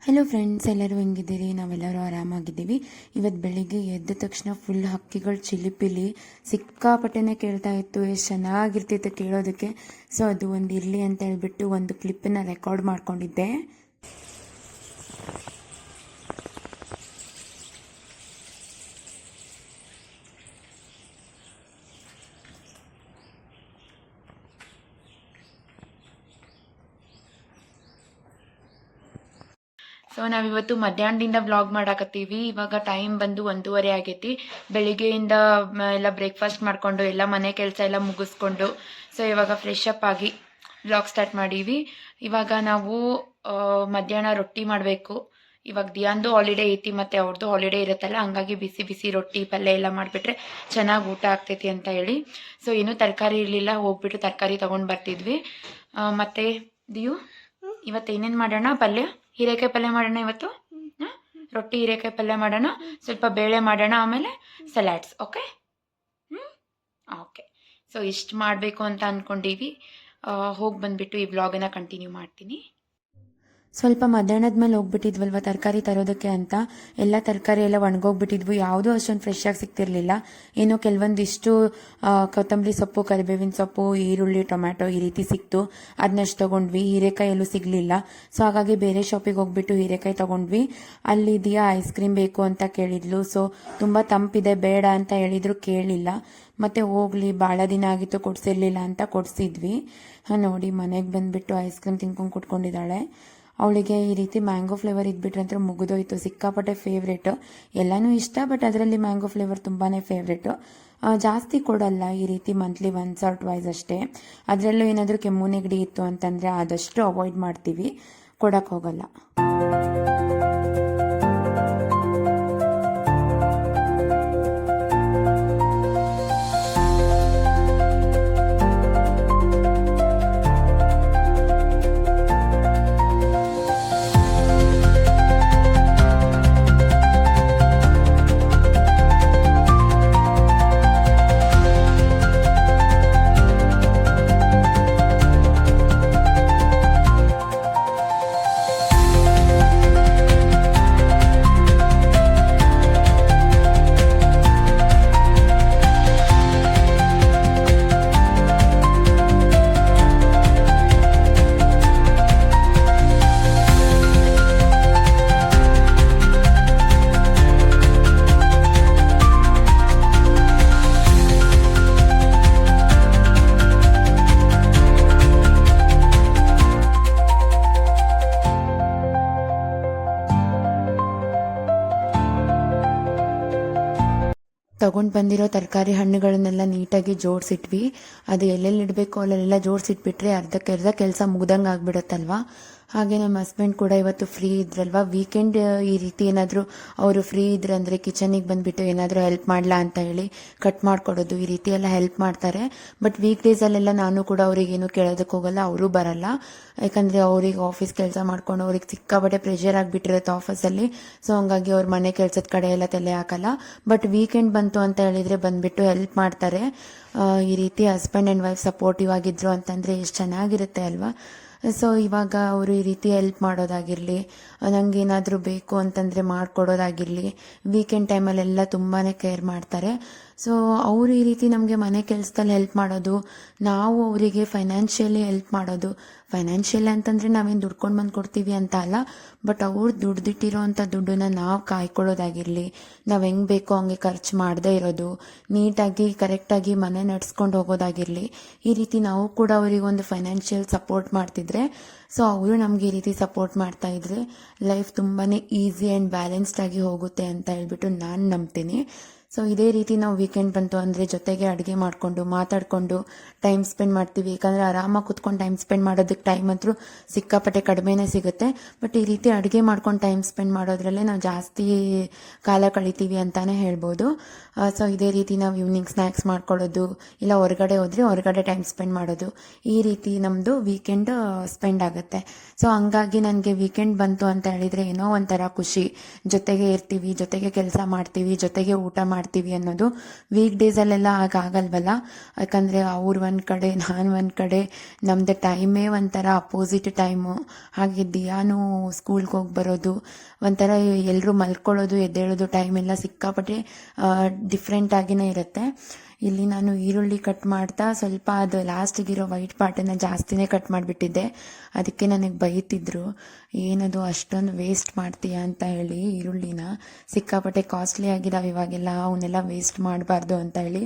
Hello friends, ಎಲ್ಲರೂ ಹೆಂಗಿದ್ದೀರಿ? ನಾವೆಲ್ಲರೂ ಆರಾಮಾಗಿದ್ದೀವಿ. ಇವತ್ತು ಬೆಳಿಗ್ಗೆ ಎದ್ದ ತಕ್ಷಣ ಫುಲ್ ಹಕ್ಕಿಗಳು ಚಿಲಿಪಿಲಿ ಸಿಕ್ಕಾಪಟ್ಟೆನೇ ಕೇಳ್ತಾ ಇತ್ತು. ಎಷ್ಟು ಚೆನ್ನಾಗಿರ್ತಿತ್ತು ಕೇಳೋದಕ್ಕೆ. ಸೊ ಅದು ಒಂದು ಇರಲಿ ಅಂತ ಹೇಳ್ಬಿಟ್ಟು ಒಂದು ಕ್ಲಿಪ್ಪನ್ನು ರೆಕಾರ್ಡ್ ಮಾಡ್ಕೊಂಡಿದ್ದೆ. ಸೊ ನಾವಿವತ್ತು ಮಧ್ಯಾಹ್ನದಿಂದ ವ್ಲಾಗ್ ಮಾಡಾಕತ್ತೀವಿ. ಇವಾಗ ಟೈಮ್ ಬಂದು 1:30 ಆಗೈತಿ. ಬೆಳಿಗ್ಗೆಯಿಂದ ಎಲ್ಲ ಬ್ರೇಕ್ಫಾಸ್ಟ್ ಮಾಡ್ಕೊಂಡು ಎಲ್ಲ ಮನೆ ಕೆಲಸ ಎಲ್ಲ ಮುಗಿಸ್ಕೊಂಡು ಸೊ ಇವಾಗ ಫ್ರೆಶ್ ಅಪ್ ಆಗಿ ವ್ಲಾಗ್ ಸ್ಟಾರ್ಟ್ ಮಾಡೀವಿ. ಇವಾಗ ನಾವು ಮಧ್ಯಾಹ್ನ ರೊಟ್ಟಿ ಮಾಡಬೇಕು. ಇವಾಗ ದಿಯಾಂದು ಹಾಲಿಡೇ ಐತಿ ಮತ್ತು ಅವ್ರದ್ದು ಹಾಲಿಡೇ ಇರುತ್ತಲ್ಲ, ಹಂಗಾಗಿ ಬಿಸಿ ಬಿಸಿ ರೊಟ್ಟಿ ಪಲ್ಯ ಎಲ್ಲ ಮಾಡಿಬಿಟ್ರೆ ಚೆನ್ನಾಗಿ ಊಟ ಆಗ್ತೈತಿ ಅಂತ ಹೇಳಿ. ಸೊ ಏನೂ ತರಕಾರಿ ಇರಲಿಲ್ಲ, ಹೋಗ್ಬಿಟ್ಟು ತರಕಾರಿ ತೊಗೊಂಡು ಬರ್ತಿದ್ವಿ. ಮತ್ತು ದಿಯು ಇವತ್ತು ಏನೇನು ಮಾಡೋಣ? ಪಲ್ಯ, ಹೀರೆಕಾಯಿ ಪಲ್ಯ ಮಾಡೋಣ ಇವತ್ತು. ರೊಟ್ಟಿ ಹೀರೆಕಾಯಿ ಪಲ್ಯ ಮಾಡೋಣ, ಸ್ವಲ್ಪ ಬೇಳೆ ಮಾಡೋಣ, ಆಮೇಲೆ ಸಲಾಡ್ಸ್. Okay okay. ಸೊ ಇಷ್ಟು ಮಾಡಬೇಕು ಅಂತ ಅಂದ್ಕೊಂಡೀವಿ. ಹೋಗಿ ಬಂದುಬಿಟ್ಟು ಈ ವ್ಲಾಗನ್ನು ಕಂಟಿನ್ಯೂ ಮಾಡ್ತೀನಿ. ಸ್ವಲ್ಪ ಮಧ್ಯಾಹ್ನದ ಮೇಲೆ ಹೋಗ್ಬಿಟ್ಟಿದ್ವಲ್ವ ತರಕಾರಿ ತರೋದಕ್ಕೆ ಅಂತ. ಎಲ್ಲ ತರಕಾರಿ ಎಲ್ಲ ಒಣಗೋಗ್ಬಿಟ್ಟಿದ್ವು, ಯಾವುದೂ ಅಷ್ಟೊಂದು ಫ್ರೆಶ್ ಆಗಿ ಸಿಗ್ತಿರ್ಲಿಲ್ಲ. ಏನೋ ಕೆಲವೊಂದಿಷ್ಟು ಕೊತ್ತಂಬರಿ ಸೊಪ್ಪು, ಕರಿಬೇವಿನ ಸೊಪ್ಪು, ಈರುಳ್ಳಿ, ಟೊಮ್ಯಾಟೊ ಈ ರೀತಿ ಸಿಕ್ತು, ಅದನ್ನಷ್ಟು ತೊಗೊಂಡ್ವಿ. ಹೀರೆಕಾಯಿ ಎಲ್ಲೂ ಸಿಗಲಿಲ್ಲ. ಸೊ ಹಾಗಾಗಿ ಬೇರೆ ಶಾಪಿಗೆ ಹೋಗ್ಬಿಟ್ಟು ಹೀರೆಕಾಯಿ ತೊಗೊಂಡ್ವಿ. ಅಲ್ಲಿದೆಯಾ ಐಸ್ ಕ್ರೀಮ್ ಬೇಕು ಅಂತ ಕೇಳಿದ್ಲು. ಸೊ ತುಂಬ ತಂಪಿದೆ ಬೇಡ ಅಂತ ಹೇಳಿದ್ರು, ಕೇಳಲಿಲ್ಲ. ಮತ್ತು ಹೋಗ್ಲಿ, ಭಾಳ ದಿನ ಆಗಿತ್ತು ಕೊಡಿಸಿರ್ಲಿಲ್ಲ ಅಂತ ಕೊಡಿಸಿದ್ವಿ. ನೋಡಿ ಮನೆಗೆ ಬಂದುಬಿಟ್ಟು ಐಸ್ ಕ್ರೀಮ್ ತಿನ್ಕೊಂಡು ಕುಟ್ಕೊಂಡಿದ್ದಾಳೆ. ಅವಳಿಗೆ ಈ ರೀತಿ ಮ್ಯಾಂಗೋ ಫ್ಲೇವರ್ ಇದ್ಬಿಟ್ರಂದ್ರೆ ಮುಗಿದೋಯ್ತು. ಸಿಕ್ಕಾಪಟ್ಟೆ ಫೇವ್ರೇಟು. ಎಲ್ಲನೂ ಇಷ್ಟ, ಬಟ್ ಅದರಲ್ಲಿ ಮ್ಯಾಂಗೋ ಫ್ಲೇವರ್ ತುಂಬಾ ಫೇವ್ರೇಟು. ಜಾಸ್ತಿ ಕೊಡಲ್ಲ, ಈ ರೀತಿ ಮಂತ್ಲಿ ಒನ್ಸ್ ಆರ್ ಟ್ವೈಸ್ ಅಷ್ಟೇ. ಅದರಲ್ಲೂ ಏನಾದರೂ ಕೆಮ್ಮು ನೆಗಡಿ ಇತ್ತು ಅಂತಂದರೆ ಆದಷ್ಟು ಅವಾಯ್ಡ್ ಮಾಡ್ತೀವಿ, ಕೊಡೋಕ್ಕೆ ಹೋಗಲ್ಲ. ತಗೊಂಡು ಬಂದಿರೋ ತರಕಾರಿ ಹಣ್ಣುಗಳನ್ನೆಲ್ಲ ನೀಟಾಗಿ ಜೋಡಿಸಿಟ್ವಿ. ಅದು ಎಲ್ಲೆಲ್ಲಿ ಇಡಬೇಕು ಅಲ್ಲೆಲ್ಲ ಜೋಡಿಸಿಟ್ಬಿಟ್ರೆ ಅರ್ಧಕ್ಕೆ ಕೆಲಸ ಮುಗ್ದಂಗೆ ಆಗಿಬಿಡುತ್ತಲ್ವ. ಹಾಗೆ ನಮ್ಮ ಹಸ್ಬೆಂಡ್ ಕೂಡ ಇವತ್ತು ಫ್ರೀ ಇದ್ರಲ್ವ, ವೀಕೆಂಡ್ ಈ ರೀತಿ ಏನಾದರೂ ಅವರು ಫ್ರೀ ಇದ್ರಂದರೆ ಕಿಚನಿಗೆ ಬಂದುಬಿಟ್ಟು ಏನಾದರೂ ಹೆಲ್ಪ್ ಮಾಡಲಾ ಅಂತ ಹೇಳಿ ಕಟ್ ಮಾಡಿಕೊಡೋದು, ಈ ರೀತಿ ಎಲ್ಲ ಹೆಲ್ಪ್ ಮಾಡ್ತಾರೆ. ಬಟ್ ವೀಕ್ ಡೇಸಲ್ಲೆಲ್ಲ ನಾನು ಕೂಡ ಅವ್ರಿಗೇನು ಕೇಳೋದಕ್ಕೆ ಹೋಗಲ್ಲ, ಅವರು ಬರಲ್ಲ. ಯಾಕಂದರೆ ಅವ್ರಿಗೆ ಆಫೀಸ್ ಕೆಲಸ ಮಾಡ್ಕೊಂಡು ಅವ್ರಿಗೆ ಸಿಕ್ಕಾಪಟ್ಟೆ ಪ್ರೆಷರ್ ಆಗಿಬಿಟ್ಟಿರುತ್ತೆ ಆಫೀಸಲ್ಲಿ. ಸೊ ಹಂಗಾಗಿ ಅವ್ರ ಮನೆ ಕೆಲಸದ ಕಡೆ ಎಲ್ಲ ತಲೆ ಹಾಕಲ್ಲ. ಬಟ್ ವೀಕೆಂಡ್ ಬಂತು ಅಂತ ಹೇಳಿದರೆ ಬಂದುಬಿಟ್ಟು ಹೆಲ್ಪ್ ಮಾಡ್ತಾರೆ. ಈ ರೀತಿ ಹಸ್ಬೆಂಡ್ ಆ್ಯಂಡ್ ವೈಫ್ ಸಪೋರ್ಟಿವ್ ಆಗಿದ್ರು ಅಂತಂದರೆ ಎಷ್ಟು ಚೆನ್ನಾಗಿರುತ್ತೆ ಅಲ್ವಾ. ಸೊ ಇವಾಗ ಅವರು ಈ ರೀತಿ ಹೆಲ್ಪ್ ಮಾಡೋದಾಗಿರಲಿ, ನನಗೇನಾದರೂ ಬೇಕು ಅಂತಂದರೆ ಮಾಡಿಕೊಡೋದಾಗಿರಲಿ, ವೀಕೆಂಡ್ ಟೈಮಲ್ಲೆಲ್ಲ ತುಂಬಾ ಕೇರ್ ಮಾಡ್ತಾರೆ. ಸೊ ಅವರು ಈ ರೀತಿ ನಮಗೆ ಮನೆ ಕೆಲಸದಲ್ಲಿ ಹೆಲ್ಪ್ ಮಾಡೋದು, ನಾವು ಅವರಿಗೆ ಫೈನಾನ್ಷಿಯಲಿ ಹೆಲ್ಪ್ ಮಾಡೋದು. ಫೈನಾನ್ಷಿಯಲಿ ಅಂತಂದರೆ ನಾವೇನು ದುಡ್ಕೊಂಡು ಬಂದು ಕೊಡ್ತೀವಿ ಅಂತ ಅಲ್ಲ, ಬಟ್ ಅವ್ರು ದುಡ್ದಿಟ್ಟಿರೋ ಅಂಥ ದುಡ್ಡನ್ನು ನಾವು ಕಾಯ್ಕೊಳ್ಳೋದಾಗಿರಲಿ, ನಾವು ಹೆಂಗೆ ಬೇಕೋ ಹಂಗೆ ಖರ್ಚು ಮಾಡದೇ ಇರೋದು, ನೀಟಾಗಿ ಕರೆಕ್ಟಾಗಿ ಮನೆ ನಡೆಸ್ಕೊಂಡು ಹೋಗೋದಾಗಿರಲಿ, ಈ ರೀತಿ ನಾವು ಕೂಡ ಅವರಿಗೊಂದು ಫೈನಾನ್ಷಿಯಲ್ ಸಪೋರ್ಟ್ ಮಾಡ್ತಿದ್ರೆ, ಸೊ ಅವರು ನಮಗೆ ಈ ರೀತಿ ಸಪೋರ್ಟ್ ಮಾಡ್ತಾ ಇದ್ರೆ ಲೈಫ್ ತುಂಬಾ ಈಸಿ ಆ್ಯಂಡ್ ಬ್ಯಾಲೆನ್ಸ್ಡ್ ಆಗಿ ಹೋಗುತ್ತೆ ಅಂತ ಹೇಳ್ಬಿಟ್ಟು ನಾನು ನಂಬ್ತೀನಿ. ಸೊ ಇದೇ ರೀತಿ ನಾವು ವೀಕೆಂಡ್ ಬಂತು ಅಂದರೆ ಜೊತೆಗೆ ಅಡುಗೆ ಮಾಡಿಕೊಂಡು ಮಾತಾಡಿಕೊಂಡು ಟೈಮ್ ಸ್ಪೆಂಡ್ ಮಾಡ್ತೀವಿ. ಯಾಕಂದರೆ ಆರಾಮಾಗಿ ಕುತ್ಕೊಂಡು ಟೈಮ್ ಸ್ಪೆಂಡ್ ಮಾಡೋದಕ್ಕೆ ಟೈಮ್ ಅಂತೂ ಸಿಕ್ಕಾಪಟ್ಟೆ ಕಡಿಮೆನೇ ಸಿಗುತ್ತೆ. ಬಟ್ ಈ ರೀತಿ ಅಡುಗೆ ಮಾಡ್ಕೊಂಡು ಟೈಮ್ ಸ್ಪೆಂಡ್ ಮಾಡೋದ್ರಲ್ಲೇ ನಾವು ಜಾಸ್ತಿ ಕಾಲ ಕಳಿತೀವಿ ಅಂತಲೇ ಹೇಳ್ಬೋದು. ಸೊ ಇದೇ ರೀತಿ ನಾವು ಈವ್ನಿಂಗ್ ಸ್ನ್ಯಾಕ್ಸ್ ಮಾಡ್ಕೊಳ್ಳೋದು, ಇಲ್ಲ ಹೊರಗಡೆ ಹೋದರೆ ಹೊರಗಡೆ ಟೈಮ್ ಸ್ಪೆಂಡ್ ಮಾಡೋದು, ಈ ರೀತಿ ನಮ್ಮದು ವೀಕೆಂಡ್ ಸ್ಪೆಂಡ್ ಆಗುತ್ತೆ. ಸೊ ಹಂಗಾಗಿ ನನಗೆ ವೀಕೆಂಡ್ ಬಂತು ಅಂತ ಹೇಳಿದರೆ ಏನೋ ಒಂಥರ ಖುಷಿ. ಜೊತೆಗೆ ಇರ್ತೀವಿ, ಜೊತೆಗೆ ಕೆಲಸ ಮಾಡ್ತೀವಿ, ಜೊತೆಗೆ ಊಟ ಮಾಡ್ತೀವಿ ಅನ್ನೋದು. ವೀಕ್ ಡೇಸಲ್ಲೆಲ್ಲ ಆಗಲ್ವಲ್ಲ, ಯಾಕಂದರೆ ಅವ್ರು ಒಂದು ಕಡೆ ನಾನು ಒಂದು ಕಡೆ, ನಮ್ಮದು ಟೈಮೇ ಒಂಥರ ಅಪೋಸಿಟ್ ಟೈಮು. ಹಾಗೆ ದಿಯಾನು ಸ್ಕೂಲ್ಗೆ ಹೋಗಿ ಬರೋದು, ಒಂಥರ ಎಲ್ಲರೂ ಮಲ್ಕೊಳ್ಳೋದು ಎದ್ದೇಳೋದು ಟೈಮೆಲ್ಲ ಸಿಕ್ಕಾಪಟ್ಟೆ ಡಿಫ್ರೆಂಟಾಗಿಯೇ ಇರುತ್ತೆ. ಇಲ್ಲಿ ನಾನು ಈರುಳ್ಳಿ ಕಟ್ ಮಾಡ್ತಾ ಸ್ವಲ್ಪ ಅದು ಲಾಸ್ಟಿಗಿರೋ ವೈಟ್ ಪಾರ್ಟನ್ನು ಜಾಸ್ತಿನೇ ಕಟ್ ಮಾಡಿಬಿಟ್ಟಿದ್ದೆ. ಅದಕ್ಕೆ ನನಗೆ ಬೈತಿದ್ರು, ಏನದು ಅಷ್ಟೊಂದು ವೇಸ್ಟ್ ಮಾಡ್ತೀಯಾ ಅಂತ ಹೇಳಿ. ಈರುಳ್ಳಿನ ಸಿಕ್ಕಾಪಟ್ಟೆ ಕಾಸ್ಟ್ಲಿ ಆಗಿದ್ದಾವೆ ಇವಾಗೆಲ್ಲ, ಅವನ್ನೆಲ್ಲ ವೇಸ್ಟ್ ಮಾಡಬಾರ್ದು ಅಂತ ಹೇಳಿ.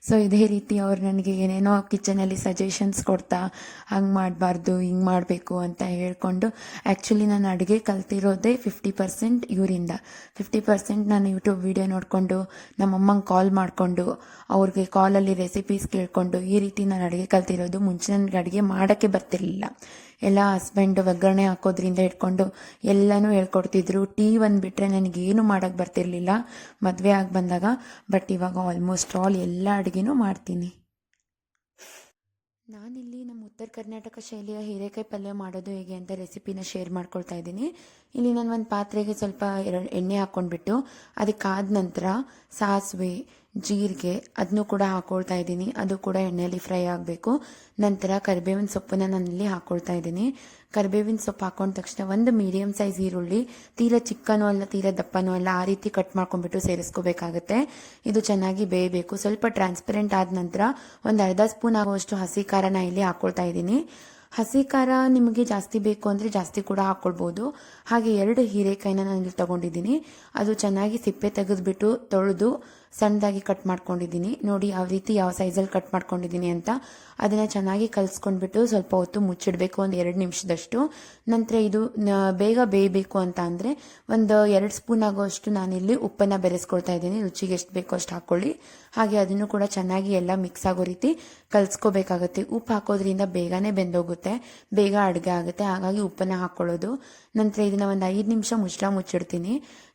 ಸೊ ಇದೇ ರೀತಿ ಅವ್ರು ನನಗೆ ಏನೇನೋ ಕಿಚನಲ್ಲಿ ಸಜೆಷನ್ಸ್ ಕೊಡ್ತಾ, ಹಂಗೆ ಮಾಡಬಾರ್ದು ಹಿಂಗೆ ಮಾಡಬೇಕು ಅಂತ ಹೇಳ್ಕೊಂಡು, ಆ್ಯಕ್ಚುಲಿ ನಾನು ಅಡುಗೆ ಕಲ್ತಿರೋದೇ 50% ಇವರಿಂದ, 50% ನಾನು ಯೂಟ್ಯೂಬ್ ವಿಡಿಯೋ ನೋಡಿಕೊಂಡು, ನಮ್ಮಮ್ಮಂಗೆ ಕಾಲ್ ಮಾಡಿಕೊಂಡು, ಅವ್ರಿಗೆ ಕಾಲಲ್ಲಿ ರೆಸಿಪೀಸ್ ಕೇಳಿಕೊಂಡು, ಈ ರೀತಿ ನಾನು ಅಡುಗೆ ಕಲ್ತಿರೋದು. ಮುಂಚೆ ನನಗೆ ಅಡುಗೆ ಮಾಡೋಕ್ಕೆ ಬರ್ತಿರ್ಲಿಲ್ಲ. ಎಲ್ಲ ಹಸ್ಬೆಂಡ್ ಒಗ್ಗರಣೆ ಹಾಕೋದ್ರಿಂದ ಇಟ್ಕೊಂಡು ಎಲ್ಲನೂ ಹೇಳ್ಕೊಡ್ತಿದ್ರು. ಟೀ ಒಂದು ಬಿಟ್ಟರೆ ನನಗೇನು ಮಾಡೋಕ್ಕೆ ಬರ್ತಿರ್ಲಿಲ್ಲ ಮದುವೆ ಆಗಿ ಬಂದಾಗ. ಬಟ್ ಇವಾಗ ಆಲ್ಮೋಸ್ಟ್ ಆಲ್ ಎಲ್ಲ ಅಡುಗೆನೂ ಮಾಡ್ತೀನಿ. ನಾನಿಲ್ಲಿ ನಮ್ಮ ಉತ್ತರ ಕರ್ನಾಟಕ ಶೈಲಿಯ ಹೀರೆಕಾಯಿ ಪಲ್ಯ ಮಾಡೋದು ಹೇಗೆ ಅಂತ ರೆಸಿಪಿನ ಶೇರ್ ಮಾಡ್ಕೊಳ್ತಾ ಇದ್ದೀನಿ. ಇಲ್ಲಿ ನಾನು ಒಂದು ಪಾತ್ರೆಗೆ ಸ್ವಲ್ಪ ಎಣ್ಣೆ ಹಾಕ್ಕೊಂಡ್ಬಿಟ್ಟು, ಅದಕ್ಕಾದ ನಂತರ ಸಾಸಿವೆ, ಜೀರಿಗೆ ಅದನ್ನು ಕೂಡ ಹಾಕ್ಕೊಳ್ತಾ ಇದ್ದೀನಿ. ಅದು ಕೂಡ ಎಣ್ಣೆಯಲ್ಲಿ ಫ್ರೈ ಆಗಬೇಕು. ನಂತರ ಕರಿಬೇವಿನ ಸೊಪ್ಪನ್ನು ನಾನಿಲ್ಲಿ ಹಾಕ್ಕೊಳ್ತಾ ಇದ್ದೀನಿ. ಕರಿಬೇವಿನ ಸೊಪ್ಪು ಹಾಕೊಂಡ ತಕ್ಷಣ ಒಂದು ಮೀಡಿಯಮ್ ಸೈಜ್ ಈರುಳ್ಳಿ, ತೀರಾ ಚಿಕ್ಕನೂ ಅಲ್ಲ ತೀರಾ ದಪ್ಪನೂ ಅಲ್ಲ, ಆ ರೀತಿ ಕಟ್ ಮಾಡ್ಕೊಂಡ್ಬಿಟ್ಟು ಸೇರಿಸ್ಕೋಬೇಕಾಗತ್ತೆ. ಇದು ಚೆನ್ನಾಗಿ ಬೇಯಬೇಕು. ಸ್ವಲ್ಪ ಟ್ರಾನ್ಸ್ಪರೆಂಟ್ ಆದ ನಂತರ ಒಂದು ಅರ್ಧ ಸ್ಪೂನ್ ಆಗುವಷ್ಟು ಹಸಿ ಖಾರನ ಇಲ್ಲಿ ಹಾಕ್ಕೊಳ್ತಾ ಇದ್ದೀನಿ. ಹಸಿ ಖಾರ ನಿಮಗೆ ಜಾಸ್ತಿ ಬೇಕು ಅಂದರೆ ಜಾಸ್ತಿ ಕೂಡ ಹಾಕ್ಕೊಳ್ಬೋದು. ಹಾಗೆ 2 ಹೀರೆಕಾಯಿನ ನಾನು ಇಲ್ಲಿ ತೊಗೊಂಡಿದ್ದೀನಿ. ಅದು ಚೆನ್ನಾಗಿ ಸಿಪ್ಪೆ ತೆಗೆದುಬಿಟ್ಟು ತೊಳೆದು ಸಣ್ಣದಾಗಿ ಕಟ್ ಮಾಡ್ಕೊಂಡಿದ್ದೀನಿ. ನೋಡಿ ಯಾವ ರೀತಿ ಯಾವ ಸೈಜಲ್ಲಿ ಕಟ್ ಮಾಡ್ಕೊಂಡಿದ್ದೀನಿ ಅಂತ. ಅದನ್ನು ಚೆನ್ನಾಗಿ ಕಲಿಸ್ಕೊಂಡ್ಬಿಟ್ಟು ಸ್ವಲ್ಪ ಹೊತ್ತು ಮುಚ್ಚಿಡಬೇಕು, ಒಂದು 2 ನಿಮಿಷದಷ್ಟು. ನಂತರ ಇದು ಬೇಗ ಬೇಯಬೇಕು ಅಂತ ಅಂದರೆ ಒಂದು 2 ಸ್ಪೂನ್ ಆಗೋಷ್ಟು ನಾನಿಲ್ಲಿ ಉಪ್ಪನ್ನು ಬೆರೆಸ್ಕೊಳ್ತಾ ಇದ್ದೀನಿ. ರುಚಿಗೆ ಎಷ್ಟು ಬೇಕೋ ಅಷ್ಟು ಹಾಕ್ಕೊಳ್ಳಿ. ಹಾಗೆ ಅದನ್ನು ಕೂಡ ಚೆನ್ನಾಗಿ ಎಲ್ಲ ಮಿಕ್ಸ್ ಆಗೋ ರೀತಿ ಕಲಿಸ್ಕೋಬೇಕಾಗುತ್ತೆ. ಉಪ್ಪು ಹಾಕೋದ್ರಿಂದ ಬೇಗನೆ ಬೆಂದೋಗುತ್ತೆ, ಬೇಗ ಅಡುಗೆ ಆಗುತ್ತೆ. ಹಾಗಾಗಿ ಉಪ್ಪನ್ನು ಹಾಕ್ಕೊಳ್ಳೋದು. ನಂತರ ಇದನ್ನು ಒಂದು 5 ನಿಮಿಷ ಮುಚ್ಚಿಡ್ತೀನಿ.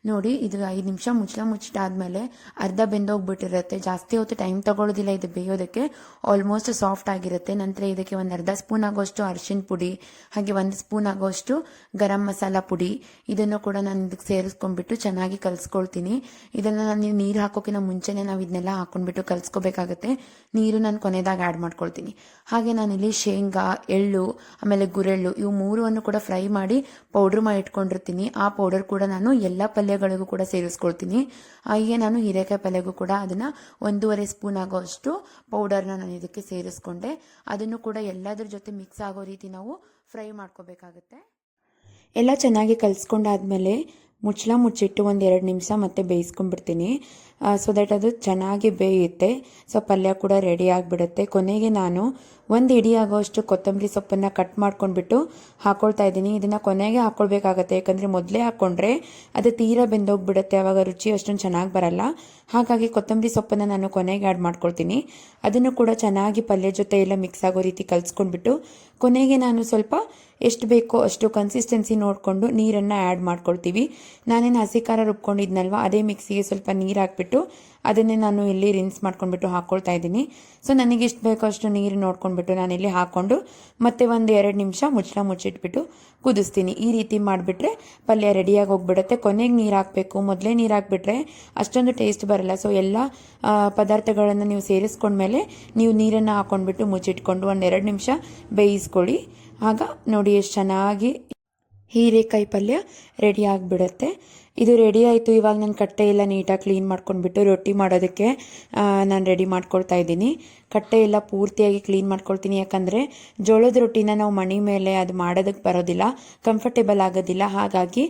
ನೋಡಿ, ಇದು 5 ನಿಮಿಷ ಮುಚ್ಚಿಟ್ಟಾದ್ಮೇಲೆ ಅರ್ಧ ಬೆಂದೋಗ್ಬಿಟ್ಟಿರುತ್ತೆ. ಜಾಸ್ತಿ ಹೊತ್ತು ಟೈಮ್ ತಗೊಳ್ಳೋದಿಲ್ಲ ಇದು ಬೇಯೋದಕ್ಕೆ, ಆಲ್ಮೋಸ್ಟ್ ಸಾಫ್ಟ್ ಆಗಿರುತ್ತೆ. ನಂತರ ಇದಕ್ಕೆ ಒಂದು ಅರ್ಧ ಸ್ಪೂನ್ ಆಗೋಷ್ಟು ಅರಿಶಿನ ಪುಡಿ, ಹಾಗೆ 1 ಸ್ಪೂನ್ ಆಗೋಷ್ಟು ಗರಂ ಮಸಾಲ ಪುಡಿ, ಇದನ್ನು ಕೂಡ ನಾನು ಇದಕ್ಕೆ ಸೇರಿಸ್ಕೊಂಡ್ಬಿಟ್ಟು ಚೆನ್ನಾಗಿ ಕಲಿಸ್ಕೊಳ್ತೀನಿ. ಇದನ್ನು ನಾನು ನೀರು ಹಾಕೋಕ್ಕಿಂತ ಮುಂಚೆನೇ ನಾವು ಇದನ್ನೆಲ್ಲ ಹಾಕೊಂಡ್ಬಿಟ್ಟು ಕಲಿಸ್ಕೋಬೇಕಾಗತ್ತೆ. ನೀರು ನಾನು ಕೊನೆದಾಗ ಆ್ಯಡ್ ಮಾಡ್ಕೊಳ್ತೀನಿ. ಹಾಗೆ ನಾನಿಲ್ಲಿ ಶೇಂಗಾ, ಎಳ್ಳು, ಆಮೇಲೆ ಗುರೆಳ್ಳು, ಇವು 3 ಕೂಡ ಫ್ರೈ ಮಾಡಿ ಪೌಡ್ರ್ ಮಾಡಿ ಇಟ್ಕೊಂಡಿರ್ತೀನಿ. ಆ ಪೌಡರ್ ಕೂಡ ನಾನು ಎಲ್ಲ ಪಲ್ಯಗಳಿಗೂ ಕೂಡ ಸೇರಿಸ್ಕೊಳ್ತೀನಿ. ಹಾಗೆ ನಾನು ಹೀರೆಕಾಯಿ ಪಲ್ಯಗೂ ಕೂಡ ಅದನ್ನು 1.5 ಸ್ಪೂನ್ ಆಗೋಷ್ಟು ಪೌಡರ್ನ ನಾನು ಇದಕ್ಕೆ ಸೇರಿಸ್ಕೊಂಡೆ. ಅದನ್ನು ಕೂಡ ಎಲ್ಲದ್ರ ಜೊತೆ ಮಿಕ್ಸ್ ಆಗೋ ರೀತಿ ನಾವು ಫ್ರೈ ಮಾಡ್ಕೋಬೇಕಾಗತ್ತೆ. ಎಲ್ಲ ಚೆನ್ನಾಗಿ ಕಲಿಸ್ಕೊಂಡಾದ್ಮೇಲೆ ಮುಚ್ಚಿಟ್ಟು ಒಂದು 2 ನಿಮಿಷ ಮತ್ತೆ ಬೇಯಿಸ್ಕೊಂಡ್ಬಿಡ್ತೀನಿ. ಸೊ ದಟ್ ಅದು ಚೆನ್ನಾಗಿ ಬೇಯುತ್ತೆ. ಸೊ ಪಲ್ಯ ಕೂಡ ರೆಡಿ ಆಗಿಬಿಡುತ್ತೆ. ಕೊನೆಗೆ ನಾನು 1 ಇಡಿ ಆಗೋಷ್ಟು ಕೊತ್ತಂಬರಿ ಸೊಪ್ಪನ್ನು ಕಟ್ ಮಾಡ್ಕೊಂಡ್ಬಿಟ್ಟು ಹಾಕ್ಕೊಳ್ತಾ ಇದ್ದೀನಿ. ಇದನ್ನು ಕೊನೆಗೆ ಹಾಕ್ಕೊಳ್ಬೇಕಾಗತ್ತೆ, ಯಾಕಂದರೆ ಮೊದಲೇ ಹಾಕ್ಕೊಂಡ್ರೆ ಅದು ತೀರಾ ಬೆಂದೋಗ್ಬಿಡುತ್ತೆ, ಆವಾಗ ರುಚಿ ಅಷ್ಟೊಂದು ಚೆನ್ನಾಗಿ ಬರಲ್ಲ. ಹಾಗಾಗಿ ಕೊತ್ತಂಬರಿ ಸೊಪ್ಪನ್ನು ನಾನು ಕೊನೆಗೆ ಆ್ಯಡ್ ಮಾಡ್ಕೊಳ್ತೀನಿ. ಅದನ್ನು ಕೂಡ ಚೆನ್ನಾಗಿ ಪಲ್ಯ ಜೊತೆ ಎಲ್ಲ ಮಿಕ್ಸ್ ಆಗೋ ರೀತಿ ಕಲಿಸ್ಕೊಂಡ್ಬಿಟ್ಟು ಕೊನೆಗೆ ನಾನು ಸ್ವಲ್ಪ ಎಷ್ಟು ಬೇಕೋ ಅಷ್ಟು ಕನ್ಸಿಸ್ಟೆನ್ಸಿ ನೋಡಿಕೊಂಡು ನೀರನ್ನು ಆ್ಯಡ್ ಮಾಡ್ಕೊಳ್ತೀವಿ. ನಾನೇನು ಹಸಿ ಖಾರ ರುಬ್ಕೊಂಡಿದ್ನಲ್ವ, ಅದೇ ಮಿಕ್ಸಿಗೆ ಸ್ವಲ್ಪ ನೀರು ಹಾಕ್ಬಿಟ್ಟು ಅದನ್ನೇ ನಾನು ಇಲ್ಲಿ ರಿನ್ಸ್ ಮಾಡ್ಕೊಂಡ್ಬಿಟ್ಟು ಹಾಕ್ಕೊಳ್ತಾ ಇದ್ದೀನಿ. ಸೊ ನನಗೆ ಎಷ್ಟು ಬೇಕೋ ಅಷ್ಟು ನೀರು ನೋಡ್ಕೊಂಡ್ಬಿಟ್ಟು ನಾನಿಲ್ಲಿ ಹಾಕ್ಕೊಂಡು ಮತ್ತೆ ಒಂದು 2 ನಿಮಿಷ ಮುಚ್ಚಿಟ್ಬಿಟ್ಟು ಕುದಿಸ್ತೀನಿ. ಈ ರೀತಿ ಮಾಡಿಬಿಟ್ರೆ ಪಲ್ಯ ರೆಡಿಯಾಗಿ ಹೋಗ್ಬಿಡುತ್ತೆ. ಕೊನೆಗೆ ನೀರು ಹಾಕಬೇಕು, ಮೊದಲೇ ನೀರು ಹಾಕ್ಬಿಟ್ರೆ ಅಷ್ಟೊಂದು ಟೇಸ್ಟ್ ಬರಲ್ಲ. ಸೊ ಎಲ್ಲ ಪದಾರ್ಥಗಳನ್ನು ನೀವು ಸೇರಿಸ್ಕೊಂಡ್ಮೇಲೆ ನೀವು ನೀರನ್ನು ಹಾಕ್ಕೊಂಡ್ಬಿಟ್ಟು ಮುಚ್ಚಿಟ್ಕೊಂಡು ಒಂದು 2 ನಿಮಿಷ ಬೇಯಿಸ್ಕೊಳ್ಳಿ. ಆಗ ನೋಡಿ ಎಷ್ಟು ಚೆನ್ನಾಗಿ ಹೀರೆಕಾಯಿ ಪಲ್ಯ ರೆಡಿ ಆಗಿಬಿಡುತ್ತೆ. ಇದು ರೆಡಿ ಆಯಿತು. ಇವಾಗ ನಾನು ಕಟ್ಟೆ ಎಲ್ಲ ನೀಟಾಗಿ ಕ್ಲೀನ್ ಮಾಡ್ಕೊಂಡ್ಬಿಟ್ಟು ರೊಟ್ಟಿ ಮಾಡೋದಕ್ಕೆ ನಾನು ರೆಡಿ ಮಾಡ್ಕೊಳ್ತಾ ಇದ್ದೀನಿ. ಕಟ್ಟೆ ಎಲ್ಲ ಪೂರ್ತಿಯಾಗಿ ಕ್ಲೀನ್ ಮಾಡ್ಕೊಳ್ತೀನಿ, ಯಾಕಂದರೆ ಜೋಳದ ರೊಟ್ಟಿನ ನಾವು ಮಣಿ ಮೇಲೆ ಅದು ಮಾಡೋದಕ್ಕೆ ಬರೋದಿಲ್ಲ, ಕಂಫರ್ಟೇಬಲ್ ಆಗೋದಿಲ್ಲ. ಹಾಗಾಗಿ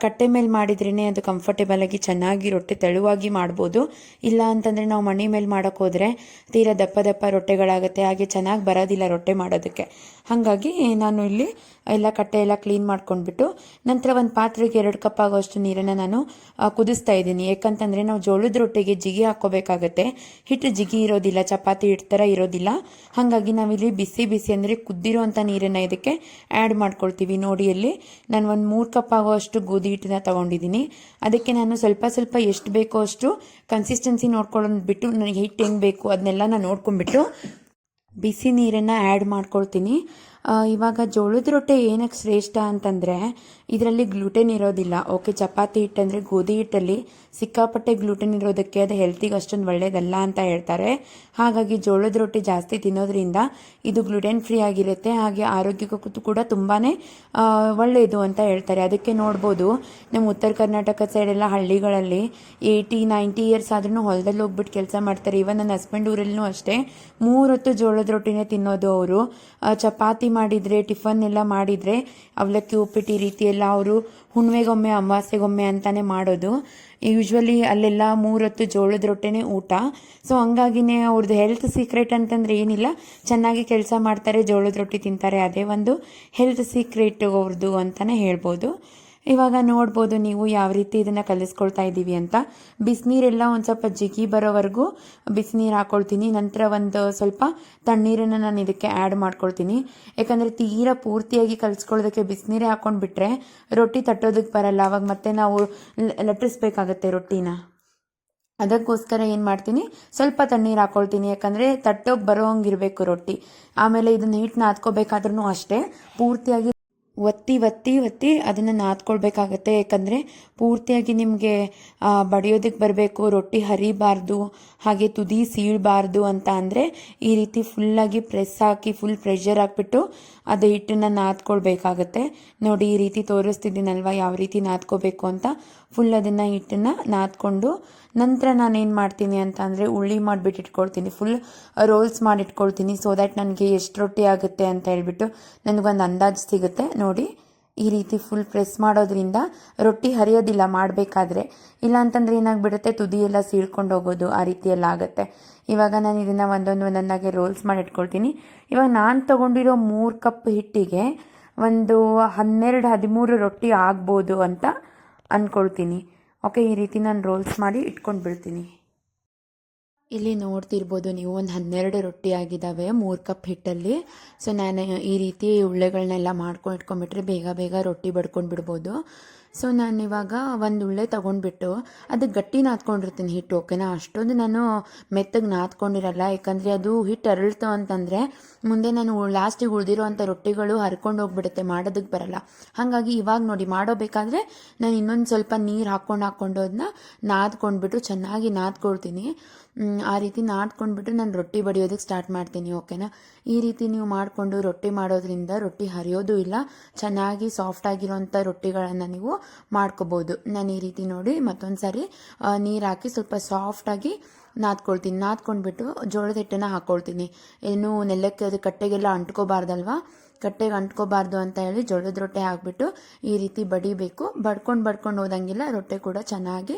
ಕಟ್ಟೆ ಮೇಲೆ ಮಾಡಿದ್ರೇ ಅದು ಕಂಫರ್ಟೇಬಲ್ ಆಗಿ ಚೆನ್ನಾಗಿ ರೊಟ್ಟಿ ತೆಳುವಾಗಿ ಮಾಡ್ಬೋದು. ಇಲ್ಲ ಅಂತಂದರೆ ನಾವು ಮಣಿ ಮೇಲೆ ಮಾಡೋಕ್ಕೆ ಹೋದರೆ ತೀರಾ ದಪ್ಪ ರೊಟ್ಟೆಗಳಾಗುತ್ತೆ, ಹಾಗೆ ಚೆನ್ನಾಗಿ ಬರೋದಿಲ್ಲ ರೊಟ್ಟೆ ಮಾಡೋದಕ್ಕೆ. ಹಾಗಾಗಿ ನಾನು ಇಲ್ಲಿ ಎಲ್ಲ ಕಟ್ಟೆ ಎಲ್ಲ ಕ್ಲೀನ್ ಮಾಡ್ಕೊಂಡ್ಬಿಟ್ಟು ನಂತರ ಒಂದು ಪಾತ್ರೆಗೆ 2 ಕಪ್ ಆಗೋಷ್ಟು ನೀರನ್ನು ನಾನು ಕುದಿಸ್ತಾ ಇದ್ದೀನಿ. ಯಾಕಂತಂದರೆ ನಾವು ಜೋಳದ ರೊಟ್ಟಿಗೆ ಜಿಗಿ ಹಾಕ್ಕೋಬೇಕಾಗತ್ತೆ. ಹಿಟ್ಟು ಜಿಗಿ ಇರೋದಿಲ್ಲ, ಚಪಾತಿ ಹಿಟ್ಟು ಥರ ಇರೋದಿಲ್ಲ. ಹಾಗಾಗಿ ನಾವಿಲ್ಲಿ ಬಿಸಿ ಅಂದರೆ ಕುದ್ದಿರೋ ಅಂಥ ನೀರನ್ನು ಇದಕ್ಕೆ ಆ್ಯಡ್ ಮಾಡ್ಕೊಳ್ತೀವಿ. ನೋಡಿ, ಇಲ್ಲಿ ನಾನು ಒಂದು 3 ಕಪ್ ಆಗೋಷ್ಟು ಗೋಧಿ ಹಿಟ್ಟನ್ನ ತೊಗೊಂಡಿದ್ದೀನಿ. ಅದಕ್ಕೆ ನಾನು ಸ್ವಲ್ಪ ಎಷ್ಟು ಬೇಕೋ ಅಷ್ಟು ಕನ್ಸಿಸ್ಟೆನ್ಸಿ ನೋಡ್ಕೊಂಡ್ಬಿಟ್ಟು ನನಗೆ ಹಿಟ್ಟು ಹೆಂಗೆ ಬೇಕು ಅದನ್ನೆಲ್ಲ ನಾನು ನೋಡ್ಕೊಂಡ್ಬಿಟ್ಟು ಬಿಸಿ ನೀರನ್ನು ಆ್ಯಡ್ ಮಾಡ್ಕೊಳ್ತೀನಿ. ಇವಾಗ ಜೋಳದ ರೊಟ್ಟಿ ಏನಕ್ಕೆ ಶ್ರೇಷ್ಠ ಅಂತಂದರೆ ಇದರಲ್ಲಿ ಗ್ಲೂಟೆನ್ ಇರೋದಿಲ್ಲ. ಓಕೆ, ಚಪಾತಿ ಹಿಟ್ಟಂದರೆ ಗೋಧಿ ಹಿಟ್ಟಲ್ಲಿ ಸಿಕ್ಕಾಪಟ್ಟೆ ಗ್ಲೂಟೆನ್ ಇರೋದಕ್ಕೆ ಅದು ಹೆಲ್ತಿಗೆ ಅಷ್ಟೊಂದು ಒಳ್ಳೆಯದಲ್ಲ ಅಂತ ಹೇಳ್ತಾರೆ. ಹಾಗಾಗಿ ಜೋಳದ ರೊಟ್ಟಿ ಜಾಸ್ತಿ ತಿನ್ನೋದ್ರಿಂದ ಇದು ಗ್ಲೂಟೆನ್ ಫ್ರೀ ಆಗಿರುತ್ತೆ, ಹಾಗೆ ಆರೋಗ್ಯಕ್ಕೂ ಕೂಡ ತುಂಬಾ ಒಳ್ಳೆಯದು ಅಂತ ಹೇಳ್ತಾರೆ. ಅದಕ್ಕೆ ನೋಡ್ಬೋದು ನಮ್ಮ ಉತ್ತರ ಕರ್ನಾಟಕ ಸೈಡೆಲ್ಲ ಹಳ್ಳಿಗಳಲ್ಲಿ 80-90 ಇಯರ್ಸ್ ಆದ್ರೂ ಹೊಲದಲ್ಲಿ ಹೋಗ್ಬಿಟ್ಟು ಕೆಲಸ ಮಾಡ್ತಾರೆ. ಇವನ್ ನನ್ನ ಹಸ್ಬೆಂಡ್ ಊರಲ್ಲೂ ಅಷ್ಟೇ 3 ಹೊತ್ತು ಜೋಳದ ರೊಟ್ಟಿನೇ ತಿನ್ನೋದು ಅವರು. ಚಪಾತಿ ಮಾಡಿದರೆ, ಟಿಫನ್ ಎಲ್ಲ ಮಾಡಿದರೆ, ಅವಲಕ್ಕಿ ಉಪ್ಪಿಟ್ಟು ಈ ರೀತಿ ಎಲ್ಲ ಅವರು ಹುಣ್ಣಿಮೆಗೊಮ್ಮೆ ಅಮಾವಾಸ್ಯೆಗೊಮ್ಮೆ ಅಂತಾನೆ ಮಾಡೋದು. ಯೂಶ್ವಲಿ ಅಲ್ಲೆಲ್ಲ 3 ಹೊತ್ತು ಜೋಳದ ರೊಟ್ಟಿನೇ ಊಟ. ಸೊ ಹಂಗಾಗಿನೇ ಅವ್ರದ್ದು ಹೆಲ್ತ್ ಸೀಕ್ರೆಟ್ ಅಂತಂದರೆ ಏನಿಲ್ಲ, ಚೆನ್ನಾಗಿ ಕೆಲಸ ಮಾಡ್ತಾರೆ, ಜೋಳದ ರೊಟ್ಟಿ ತಿಂತಾರೆ, ಅದೇ ಒಂದು ಹೆಲ್ತ್ ಸೀಕ್ರೆಟ್ ಅವ್ರದ್ದು ಅಂತಲೇ ಹೇಳ್ಬೋದು. ಇವಾಗ ನೋಡ್ಬೋದು ನೀವು ಯಾವ ರೀತಿ ಇದನ್ನು ಕಲಿಸ್ಕೊಳ್ತಾ ಇದ್ದೀವಿ ಅಂತ. ಬಿಸಿನೀರೆಲ್ಲ ಒಂದು ಸ್ವಲ್ಪ ಜಿಗಿ ಬರೋವರೆಗೂ ಬಿಸಿನೀರು ಹಾಕ್ಕೊಳ್ತೀನಿ. ನಂತರ ಒಂದು ಸ್ವಲ್ಪ ತಣ್ಣೀರನ್ನು ನಾನು ಇದಕ್ಕೆ ಆ್ಯಡ್ ಮಾಡ್ಕೊಳ್ತೀನಿ. ಯಾಕಂದರೆ ತೀರಾ ಪೂರ್ತಿಯಾಗಿ ಕಲಿಸ್ಕೊಳ್ಳೋದಕ್ಕೆ ಬಿಸಿನೀರೇ ಹಾಕ್ಕೊಂಡ್ಬಿಟ್ರೆ ರೊಟ್ಟಿ ತಟ್ಟೋದಕ್ಕೆ ಬರಲ್ಲ. ಅವಾಗ ಮತ್ತೆ ನಾವು ಲಟ್ಟಿಸ್ಬೇಕಾಗತ್ತೆ ರೊಟ್ಟಿನ. ಅದಕ್ಕೋಸ್ಕರ ಏನು ಮಾಡ್ತೀನಿ, ಸ್ವಲ್ಪ ತಣ್ಣೀರು ಹಾಕ್ಕೊಳ್ತೀನಿ. ಯಾಕಂದರೆ ತಟ್ಟೋಗಿ ಬರೋ ಹಂಗಿರಬೇಕು ರೊಟ್ಟಿ. ಆಮೇಲೆ ಇದನ್ನು ಹಿಟ್ಟು ನಾದ್ಕೋಬೇಕಾದ್ರೂ ಅಷ್ಟೇ ಪೂರ್ತಿಯಾಗಿ ಒತ್ತಿ ಒತ್ತಿ ಒತ್ತಿ ಅದನ್ನು ನಾದ್ಕೊಳ್ಬೇಕಾಗತ್ತೆ. ಯಾಕಂದರೆ ಪೂರ್ತಿಯಾಗಿ ನಿಮಗೆ ಬಡಿಯೋದಕ್ಕೆ ಬರಬೇಕು, ರೊಟ್ಟಿ ಹರಿಬಾರ್ದು, ಹಾಗೆ ತುದಿ ಸೀಳಬಾರ್ದು ಅಂತ ಅಂದರೆ ಈ ರೀತಿ ಫುಲ್ಲಾಗಿ ಪ್ರೆಸ್ ಹಾಕಿ ಫುಲ್ ಪ್ರೆಷರ್ ಹಾಕ್ಬಿಟ್ಟು ಅದು ಹಿಟ್ಟನ್ನು ನಾದ್ಕೊಳ್ಬೇಕಾಗತ್ತೆ. ನೋಡಿ ಈ ರೀತಿ ತೋರಿಸ್ತಿದ್ದೀನಲ್ವ ಯಾವ ರೀತಿ ನಾದ್ಕೋಬೇಕು ಅಂತ. ಫುಲ್ ಅದನ್ನು ಹಿಟ್ಟನ್ನು ನಾದ್ಕೊಂಡು ನಂತರ ನಾನೇನು ಮಾಡ್ತೀನಿ ಅಂತ ಅಂದರೆ ಉಳ್ಳಿ ಮಾಡಿಬಿಟ್ಟು ಇಟ್ಕೊಳ್ತೀನಿ. ಫುಲ್ ರೋಲ್ಸ್ ಮಾಡಿ ಇಟ್ಕೊಳ್ತೀನಿ. ಸೊ ದ್ಯಾಟ್ ನನಗೆ ಎಷ್ಟು ರೊಟ್ಟಿ ಆಗುತ್ತೆ ಅಂತ ಹೇಳ್ಬಿಟ್ಟು ನನಗೊಂದು ಅಂದಾಜು ಸಿಗುತ್ತೆ. ನೋಡಿ ಈ ರೀತಿ ಫುಲ್ ಪ್ರೆಸ್ ಮಾಡೋದ್ರಿಂದ ರೊಟ್ಟಿ ಹರಿಯೋದಿಲ್ಲ ಮಾಡಬೇಕಾದ್ರೆ. ಇಲ್ಲ ಅಂತಂದರೆ ಏನಾಗ್ಬಿಡುತ್ತೆ, ತುದಿ ಎಲ್ಲ ಸೀಳ್ಕೊಂಡು ಹೋಗೋದು, ಆ ರೀತಿ ಎಲ್ಲ ಆಗುತ್ತೆ. ಇವಾಗ ನಾನು ಇದನ್ನು ಒಂದೊಂದಾಗಿ ರೋಲ್ಸ್ ಮಾಡಿ ಇಟ್ಕೊಳ್ತೀನಿ. ಇವಾಗ ನಾನು ತೊಗೊಂಡಿರೋ 3 ಕಪ್ ಹಿಟ್ಟಿಗೆ ಒಂದು 12-13 ರೊಟ್ಟಿ ಆಗ್ಬೋದು ಅಂತ ಅಂದ್ಕೊಳ್ತೀನಿ. ಓಕೆ, ಈ ರೀತಿ ನಾನು ರೋಲ್ಸ್ ಮಾಡಿ ಇಟ್ಕೊಂಡು ಬಿಡ್ತೀನಿ. ಇಲ್ಲಿ ನೋಡ್ತಿರ್ಬೋದು ನೀವು ಒಂದು 12 ರೊಟ್ಟಿ ಆಗಿದ್ದಾವೆ 3 ಕಪ್ ಹಿಟ್ಟಲ್ಲಿ. ಸೊ ನಾನು ಈ ರೀತಿ ಉಳ್ಳೆಗಳನ್ನೆಲ್ಲ ಮಾಡ್ಕೊಂಡು ಇಟ್ಕೊಂಡ್ಬಿಟ್ರೆ ಬೇಗ ಬೇಗ ರೊಟ್ಟಿ ಬಡ್ಕೊಂಡು ಬಿಡ್ಬೋದು. ಸೊ ನಾನು ಇವಾಗ ಒಂದು ಉಳ್ಳೆ ತೊಗೊಂಡ್ಬಿಟ್ಟು ಅದಕ್ಕೆ ಗಟ್ಟಿ ನಾದ್ಕೊಂಡಿರ್ತೀನಿ ಹಿಟ್ಟು. ಓಕೆನಾ, ಅಷ್ಟೊಂದು ನಾನು ಮೆತ್ತಗೆ ನಾದ್ಕೊಂಡಿರಲ್ಲ. ಯಾಕಂದರೆ ಅದು ಹಿಟ್ಟು ಅರಳ್ತು ಅಂತಂದರೆ ಮುಂದೆ ನಾನು ಲಾಸ್ಟಿಗೆ ಉಳಿದಿರೋ ಅಂಥ ರೊಟ್ಟಿಗಳು ಹರ್ಕೊಂಡು ಹೋಗ್ಬಿಡುತ್ತೆ, ಮಾಡೋದಕ್ಕೆ ಬರಲ್ಲ. ಹಾಗಾಗಿ ಇವಾಗ ನೋಡಿ ಮಾಡೋಬೇಕಾದ್ರೆ ನಾನು ಇನ್ನೊಂದು ಸ್ವಲ್ಪ ನೀರು ಹಾಕ್ಕೊಂಡು ಅದನ್ನ ನಾದ್ಕೊಂಡ್ಬಿಟ್ಟು ಚೆನ್ನಾಗಿ ನಾದ್ಕೊಳ್ತೀನಿ. ಆ ರೀತಿ ನಾದ್ಕೊಂಡ್ಬಿಟ್ಟು ನಾನು ರೊಟ್ಟಿ ಬಡಿಯೋದಕ್ಕೆ ಸ್ಟಾರ್ಟ್ ಮಾಡ್ತೀನಿ. ಓಕೆನಾ, ಈ ರೀತಿ ನೀವು ಮಾಡಿಕೊಂಡು ರೊಟ್ಟಿ ಮಾಡೋದ್ರಿಂದ ರೊಟ್ಟಿ ಹರಿಯೋದು ಇಲ್ಲ, ಚೆನ್ನಾಗಿ ಸಾಫ್ಟಾಗಿರೋಂಥ ರೊಟ್ಟಿಗಳನ್ನು ನೀವು ಮಾಡ್ಕೋಬೋದು. ನಾನು ಈ ರೀತಿ ನೋಡಿ ಮತ್ತೊಂದು ಸಾರಿ ನೀರು ಹಾಕಿ ಸ್ವಲ್ಪ ಸಾಫ್ಟಾಗಿ ನಾದ್ಕೊಳ್ತೀನಿ. ನಾದ್ಕೊಂಡ್ಬಿಟ್ಟು ಜೋಳದ ಹಿಟ್ಟನ್ನು ಹಾಕ್ಕೊಳ್ತೀನಿ. ಏನು ನೆಲಕ್ಕೆ ಅದು ಕಟ್ಟೆಗೆಲ್ಲ ಅಂಟ್ಕೋಬಾರ್ದಲ್ವಾ, ಕಟ್ಟೆಗೆ ಅಂಟ್ಕೋಬಾರ್ದು ಅಂತ ಹೇಳಿ ಜೋಳದ ರೊಟ್ಟೆ ಹಾಕ್ಬಿಟ್ಟು ಈ ರೀತಿ ಬಡಿಬೇಕು. ಬಡ್ಕೊಂಡು ಹೋದಂಗೆಲ್ಲ ರೊಟ್ಟೆ ಕೂಡ ಚೆನ್ನಾಗಿ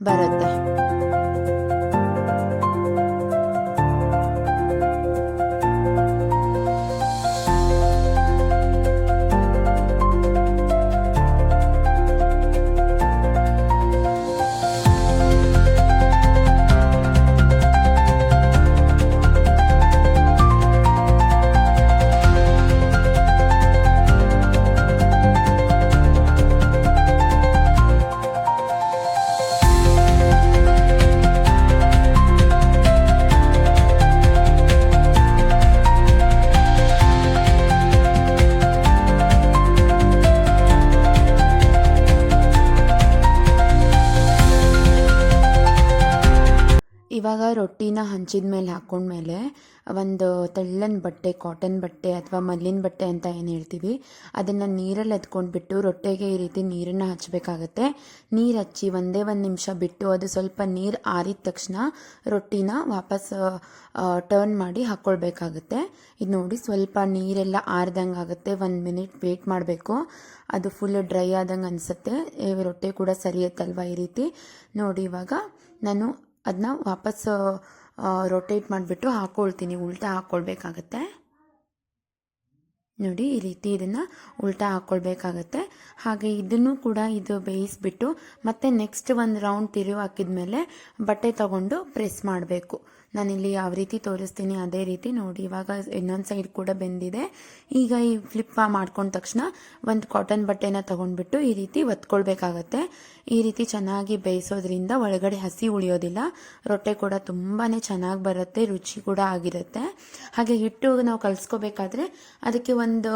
ಬರುತ್ತೆ. ಇವಾಗ ರೊಟ್ಟಿನ ಹಂಚಿದ ಮೇಲೆ ಹಾಕ್ಕೊಂಡ್ಮೇಲೆ ಒಂದು ತೆಳ್ಳನ ಬಟ್ಟೆ, ಕಾಟನ್ ಬಟ್ಟೆ ಅಥವಾ ಮಲ್ಲಿನ ಬಟ್ಟೆ ಅಂತ ಏನು ಹೇಳ್ತೀವಿ, ಅದನ್ನು ನೀರಲ್ಲಿ ಎತ್ಕೊಂಡ್ಬಿಟ್ಟು ರೊಟ್ಟೆಗೆ ಈ ರೀತಿ ನೀರನ್ನು ಹಚ್ಚಬೇಕಾಗತ್ತೆ. ನೀರು ಹಚ್ಚಿ ಒಂದೇ 1 ನಿಮಿಷ ಬಿಟ್ಟು ಅದು ಸ್ವಲ್ಪ ನೀರು ಆರಿದ ತಕ್ಷಣ ರೊಟ್ಟಿನ ವಾಪಸ್ ಟರ್ನ್ ಮಾಡಿ ಹಾಕ್ಕೊಳ್ಬೇಕಾಗುತ್ತೆ. ಇದು ನೋಡಿ ಸ್ವಲ್ಪ ನೀರೆಲ್ಲ ಆರ್ದಂಗೆ ಆಗುತ್ತೆ. 1 ಮಿನಿಟ್ ವೇಟ್ ಮಾಡಬೇಕು. ಅದು ಫುಲ್ ಡ್ರೈ ಆದಂಗೆ ಅನಿಸುತ್ತೆ. ರೊಟ್ಟೆ ಕೂಡ ಸರಿಯುತ್ತಲ್ವ ಈ ರೀತಿ ನೋಡಿ. ಇವಾಗ ನಾನು ಅದನ್ನ ವಾಪಸ್ ರೊಟೇಟ್ ಮಾಡಿಬಿಟ್ಟು ಹಾಕ್ಕೊಳ್ತೀನಿ. ಉಲ್ಟಾ ಹಾಕ್ಕೊಳ್ಬೇಕಾಗತ್ತೆ. ನೋಡಿ ಈ ರೀತಿ ಇದನ್ನು ಉಲ್ಟಾ ಹಾಕ್ಕೊಳ್ಬೇಕಾಗತ್ತೆ. ಹಾಗೆ ಇದನ್ನು ಕೂಡ ಇದು ಬೇಯಿಸ್ಬಿಟ್ಟು ಮತ್ತೆ ನೆಕ್ಸ್ಟ್ 1 ರೌಂಡ್ ತಿರುವು ಹಾಕಿದ್ಮೇಲೆ ಬಟ್ಟೆ ತಗೊಂಡು ಪ್ರೆಸ್ ಮಾಡಬೇಕು. ನಾನಿಲ್ಲಿ ಯಾವ ರೀತಿ ತೋರಿಸ್ತೀನಿ ಅದೇ ರೀತಿ ನೋಡಿ. ಇವಾಗ ಇನ್ನೊಂದು ಸೈಡ್ ಕೂಡ ಬೆಂದಿದೆ. ಈಗ ಈ ಫ್ಲಿಪ್ ಮಾಡ್ಕೊಂಡ ತಕ್ಷಣ ಒಂದು ಕಾಟನ್ ಬಟ್ಟೆನ ತಗೊಂಡ್ಬಿಟ್ಟು ಈ ರೀತಿ ಒತ್ಕೊಳ್ಬೇಕಾಗತ್ತೆ. ಈ ರೀತಿ ಚೆನ್ನಾಗಿ ಬೇಯಿಸೋದ್ರಿಂದ ಒಳಗಡೆ ಹಸಿ ಉಳಿಯೋದಿಲ್ಲ, ರೊಟ್ಟೆ ಕೂಡ ತುಂಬಾ ಚೆನ್ನಾಗಿ ಬರುತ್ತೆ, ರುಚಿ ಕೂಡ ಆಗಿರುತ್ತೆ. ಹಾಗೆ ಹಿಟ್ಟು ನಾವು ಕಲಿಸ್ಕೋಬೇಕಾದ್ರೆ ಅದಕ್ಕೆ ಒಂದು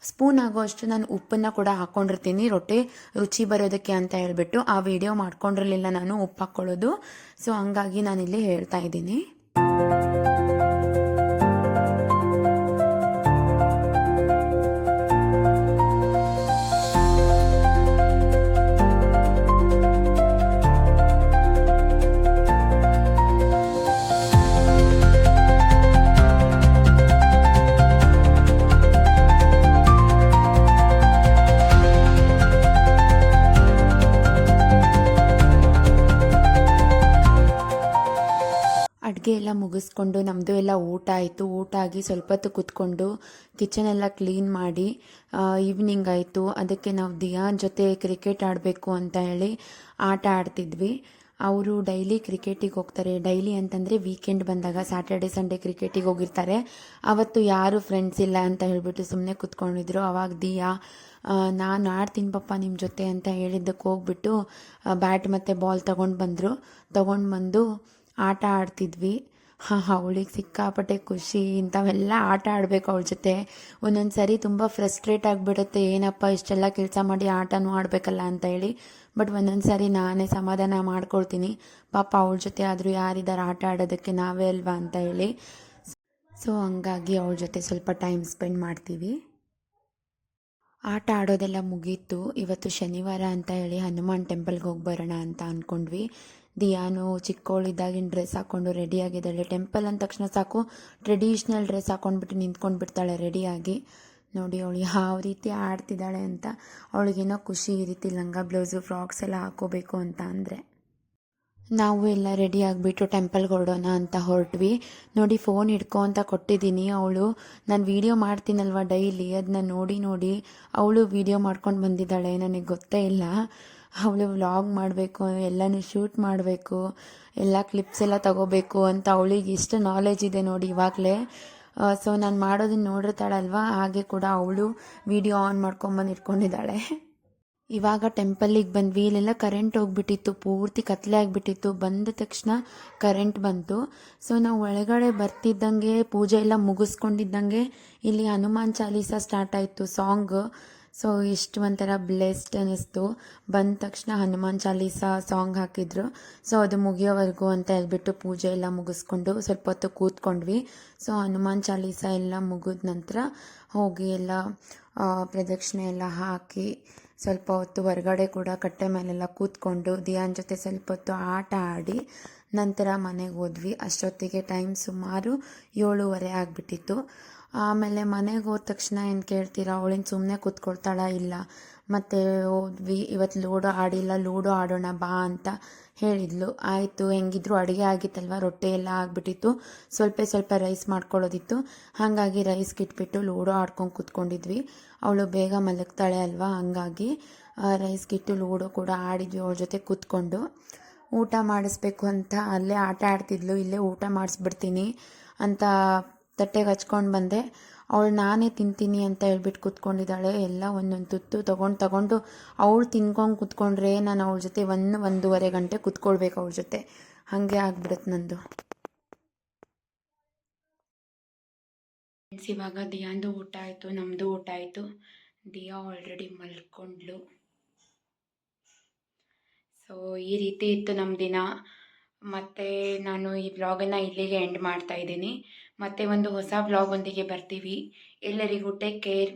ಸ್ಪೂನ್ ಆಗೋಷ್ಟು ನಾನು ಉಪ್ಪನ್ನು ಕೂಡ ಹಾಕ್ಕೊಂಡಿರ್ತೀನಿ, ರೊಟ್ಟೆ ರುಚಿ ಬರೋದಕ್ಕೆ ಅಂತ ಹೇಳ್ಬಿಟ್ಟು. ಆ ವಿಡಿಯೋ ಮಾಡ್ಕೊಂಡಿರಲಿಲ್ಲ ನಾನು ಉಪ್ಪು ಹಾಕ್ಕೊಳ್ಳೋದು, ಸೊ ಹಂಗಾಗಿ ನಾನಿಲ್ಲಿ ಹೇಳ್ತಾ ಇದ್ದೀನಿ. ಅಡುಗೆ ಎಲ್ಲ ಮುಗಿಸ್ಕೊಂಡು ನಮ್ಮದು ಎಲ್ಲ ಊಟ ಆಯಿತು. ಊಟ ಆಗಿ ಸ್ವಲ್ಪ ಹೊತ್ತು ಕೂತ್ಕೊಂಡು ಕಿಚನ್ ಎಲ್ಲ ಕ್ಲೀನ್ ಮಾಡಿ ಈವ್ನಿಂಗ್ ಆಯಿತು. ಅದಕ್ಕೆ ನಾವು ದಿಯಾನ್ ಜೊತೆ ಕ್ರಿಕೆಟ್ ಆಡಬೇಕು ಅಂತ ಹೇಳಿ ಆಟ ಆಡ್ತಿದ್ವಿ. ಅವರು ಡೈಲಿ ಕ್ರಿಕೆಟಿಗೆ ಹೋಗ್ತಾರೆ. ಡೈಲಿ ಅಂತಂದರೆ ವೀಕೆಂಡ್ ಬಂದಾಗ ಸ್ಯಾಟರ್ಡೆ ಸಂಡೇ ಕ್ರಿಕೆಟಿಗೆ ಹೋಗಿರ್ತಾರೆ. ಅವತ್ತು ಯಾರು ಫ್ರೆಂಡ್ಸ್ ಇಲ್ಲ ಅಂತ ಹೇಳಿಬಿಟ್ಟು ಸುಮ್ಮನೆ ಕೂತ್ಕೊಂಡಿದ್ರು. ಅವಾಗ ದಿಯಾ ನಾನು ಆಡ್ತೀನಿ ಪಪ್ಪ ನಿಮ್ಮ ಜೊತೆ ಅಂತ ಹೇಳಿದ್ದಕ್ಕೆ ಹೋಗ್ಬಿಟ್ಟು ಬ್ಯಾಟ್ ಮತ್ತು ಬಾಲ್ ತೊಗೊಂಡು ಬಂದು ಆಟ ಆಡ್ತಿದ್ವಿ. ಅವಳಿಗೆ ಸಿಕ್ಕಾಪಟ್ಟೆ ಖುಷಿ, ಇಂಥವೆಲ್ಲ ಆಟ ಆಡಬೇಕು ಅವಳ ಜೊತೆ. ಒಂದೊಂದು ಸರಿ ತುಂಬ ಫ್ರಸ್ಟ್ರೇಟ್ ಆಗಿಬಿಡುತ್ತೆ, ಏನಪ್ಪ ಇಷ್ಟೆಲ್ಲ ಕೆಲಸ ಮಾಡಿ ಆಟನೂ ಆಡಬೇಕಲ್ಲ ಅಂತ ಹೇಳಿ. ಬಟ್ ಒಂದೊಂದು ಸಾರಿ ನಾನೇ ಸಮಾಧಾನ ಮಾಡ್ಕೊಳ್ತೀನಿ, ಪಾಪ ಅವಳ ಜೊತೆ ಆದರೂ ಯಾರಿದ್ದಾರೆ ಆಟ ಆಡೋದಕ್ಕೆ, ನಾವೇ ಅಲ್ವಾ ಅಂತ ಹೇಳಿ. ಸೊ ಹಂಗಾಗಿ ಅವಳ ಜೊತೆ ಸ್ವಲ್ಪ ಟೈಮ್ ಸ್ಪೆಂಡ್ ಮಾಡ್ತೀವಿ. ಆಟ ಆಡೋದೆಲ್ಲ ಮುಗೀತು. ಇವತ್ತು ಶನಿವಾರ ಅಂತ ಹೇಳಿ ಹನುಮಾನ್ ಟೆಂಪಲ್ಗೆ ಹೋಗಿ ಬರೋಣ ಅಂತ ಅಂದ್ಕೊಂಡ್ವಿ. ದಿಯಾನು ಚಿಕ್ಕವಳಿದ್ದಾಗಿನ ಡ್ರೆಸ್ ಹಾಕ್ಕೊಂಡು ರೆಡಿಯಾಗಿದ್ದಾಳೆ. ಟೆಂಪಲ್ ಅಂದ ತಕ್ಷಣ ಸಾಕು ಟ್ರೆಡಿಷ್ನಲ್ ಡ್ರೆಸ್ ಹಾಕ್ಕೊಂಡ್ಬಿಟ್ಟು ನಿಂತ್ಕೊಂಡು ಬಿಡ್ತಾಳೆ ರೆಡಿಯಾಗಿ. ನೋಡಿ ಅವಳು ಯಾವ ರೀತಿ ಆಡ್ತಿದ್ದಾಳೆ ಅಂತ. ಅವಳಿಗೇನೋ ಖುಷಿ ಈ ರೀತಿ ಲಂಗ ಬ್ಲೌಸು ಫ್ರಾಕ್ಸ್ ಎಲ್ಲ ಹಾಕೋಬೇಕು ಅಂತ ಅಂದರೆ. ನಾವು ಎಲ್ಲ ರೆಡಿ ಆಗಿಬಿಟ್ಟು ಟೆಂಪಲ್ಗೆ ಹೊರಡೋಣ ಅಂತ ಹೊರಟ್ವಿ. ನೋಡಿ ಫೋನ್ ಹಿಡ್ಕೊ ಅಂತ ಕೊಟ್ಟಿದ್ದೀನಿ. ಅವಳು ನಾನು ವೀಡಿಯೋ ಮಾಡ್ತೀನಲ್ವ ಡೈಲಿ, ಅದನ್ನ ನೋಡಿ ಅವಳು ವೀಡಿಯೋ ಮಾಡ್ಕೊಂಡು ಬಂದಿದ್ದಾಳೆ. ನನಗೆ ಗೊತ್ತೇ ಇಲ್ಲ, ಅವಳು ವ್ಲಾಗ್ ಮಾಡಬೇಕು, ಎಲ್ಲನೂ ಶೂಟ್ ಮಾಡಬೇಕು, ಎಲ್ಲ ಕ್ಲಿಪ್ಸ್ ಎಲ್ಲ ತಗೋಬೇಕು ಅಂತ ಅವಳಿಗೆ ಎಷ್ಟು ನಾಲೆಜ್ ಇದೆ ನೋಡಿ ಇವಾಗಲೇ. ಸೊ ನಾನು ಮಾಡೋದನ್ನ ನೋಡಿರ್ತಾಳಲ್ವ, ಹಾಗೆ ಕೂಡ ಅವಳು ವೀಡಿಯೋ ಆನ್ ಮಾಡ್ಕೊಂಬಂದು ಇಟ್ಕೊಂಡಿದ್ದಾಳೆ. ಇವಾಗ ಟೆಂಪಲ್ಲಿಗೆ ಬಂದ್ವಿ. ಇಲ್ಲೆಲ್ಲ ಕರೆಂಟ್ ಹೋಗ್ಬಿಟ್ಟಿತ್ತು, ಪೂರ್ತಿ ಕತ್ಲೆ ಆಗಿಬಿಟ್ಟಿತ್ತು. ಬಂದ ತಕ್ಷಣ ಕರೆಂಟ್ ಬಂತು. ಸೊ ನಾವು ಒಳಗಡೆ ಬರ್ತಿದ್ದಂಗೆ, ಪೂಜೆ ಎಲ್ಲ ಮುಗಿಸ್ಕೊಂಡಿದ್ದಂಗೆ ಇಲ್ಲಿ ಹನುಮಾನ್ ಚಾಲೀಸ ಸ್ಟಾರ್ಟ್ ಆಯಿತು ಸಾಂಗ್. ಸೊ ಇಷ್ಟು ಒಂಥರ ಬ್ಲೆಸ್ಡ್ ಅನ್ನಿಸ್ತು. ಬಂದ ತಕ್ಷಣ ಹನುಮಾನ್ ಚಾಲೀಸ ಸಾಂಗ್ ಹಾಕಿದ್ರು. ಸೊ ಅದು ಮುಗಿಯೋವರೆಗೂ ಅಂತ ಹೇಳ್ಬಿಟ್ಟು ಪೂಜೆ ಎಲ್ಲ ಮುಗಿಸ್ಕೊಂಡು ಸ್ವಲ್ಪ ಹೊತ್ತು ಕೂತ್ಕೊಂಡ್ವಿ. ಸೊ ಹನುಮಾನ್ ಚಾಲೀಸ ಎಲ್ಲ ಮುಗಿದ ನಂತರ ಹೋಗಿ ಎಲ್ಲ ಪ್ರದಕ್ಷಿಣೆ ಎಲ್ಲ ಹಾಕಿ ಸ್ವಲ್ಪ ಹೊತ್ತು ಹೊರಗಡೆ ಕೂಡ ಕಟ್ಟೆ ಮೇಲೆಲ್ಲ ಕೂತ್ಕೊಂಡು ದಿಯಾನ್ ಜೊತೆ ಸ್ವಲ್ಪ ಹೊತ್ತು ಆಟ ಆಡಿ ನಂತರ ಮನೆಗೆ ಹೋದ್ವಿ. ಅಷ್ಟೊತ್ತಿಗೆ ಟೈಮ್ ಸುಮಾರು 7:30 ಆಗಿಬಿಟ್ಟಿತ್ತು. ಆಮೇಲೆ ಮನೆಗೆ ಹೋದ ತಕ್ಷಣ ಏನು ಕೇಳ್ತೀರಾ, ಅವಳೇನು ಸುಮ್ಮನೆ ಕೂತ್ಕೊಳ್ತಾಳ? ಇಲ್ಲ. ಮತ್ತು ಹೋದ್ವಿ. ಇವತ್ತು ಲೂಡೋ ಆಡಿಲ್ಲ, ಲೂಡೋ ಆಡೋಣ ಬಾ ಅಂತ ಹೇಳಿದ್ಲು. ಆಯಿತು, ಹೆಂಗಿದ್ರು ಅಡುಗೆ ಆಗಿತ್ತಲ್ವ, ರೊಟ್ಟಿ ಎಲ್ಲ ಆಗಿಬಿಟ್ಟಿತ್ತು. ಸ್ವಲ್ಪ ರೈಸ್ ಮಾಡ್ಕೊಳ್ಳೋದಿತ್ತು. ಹಾಗಾಗಿ ರೈಸ್ಗೆ ಇಟ್ಬಿಟ್ಟು ಲೂಡೋ ಆಡ್ಕೊಂಡು ಕೂತ್ಕೊಂಡಿದ್ವಿ. ಅವಳು ಬೇಗ ಮಲಗ್ತಾಳೆ ಅಲ್ವಾ, ಹಂಗಾಗಿ ರೈಸ್ಗಿಟ್ಟು ಲೂಡೋ ಕೂಡ ಆಡಿದ್ವಿ ಅವಳ ಜೊತೆ ಕೂತ್ಕೊಂಡು. ಊಟ ಮಾಡಿಸ್ಬೇಕು ಅಂತ ಅಲ್ಲೇ ಆಟ ಆಡ್ತಿದ್ಲು. ಇಲ್ಲೇ ಊಟ ಮಾಡಿಸ್ಬಿಡ್ತೀನಿ ಅಂತ ತಟ್ಟೆಗೆ ಹಚ್ಕೊಂಡು ಬಂದೆ. ಅವಳು ನಾನೇ ತಿಂತೀನಿ ಅಂತ ಹೇಳ್ಬಿಟ್ಟು ಕೂತ್ಕೊಂಡಿದ್ದಾಳೆ. ಎಲ್ಲ ಒಂದೊಂದು ತುತ್ತು ತಗೊಂಡು ಅವಳು ತಿನ್ಕೊಂಡು ಕೂತ್ಕೊಂಡ್ರೆ ನಾನು ಅವಳ ಜೊತೆ 1-1.5 ಗಂಟೆ ಕೂತ್ಕೊಳ್ಬೇಕು ಅವಳ ಜೊತೆ. ಹಾಗೆ ಆಗ್ಬಿಡುತ್ತೆ ನಂದು. ಇವಾಗ ದಿಯಾಂದು ಊಟ ಆಯಿತು, ನಮ್ಮದು ಊಟ ಆಯಿತು. ದಿಯಾ ಆಲ್ರೆಡಿ ಮಲ್ಕೊಂಡ್ಲು. ಸೊ ಈ ರೀತಿ ಇತ್ತು ನಮ್ಮ ದಿನ. ಮತ್ತು ನಾನು ಈ ವ್ಲಾಗನ್ನು ಇಲ್ಲಿಗೆ ಎಂಡ್ ಮಾಡ್ತಾ ಇದ್ದೀನಿ. ಮತ್ತೆ ಒಂದು ಹೊಸ ವ್ಲಾಗ್ ಒಂದಿಗೆ ಬರ್ತೀವಿ. ಎಲ್ಲರಿಗೂ ಟೇಕ್ ಕೇರ್.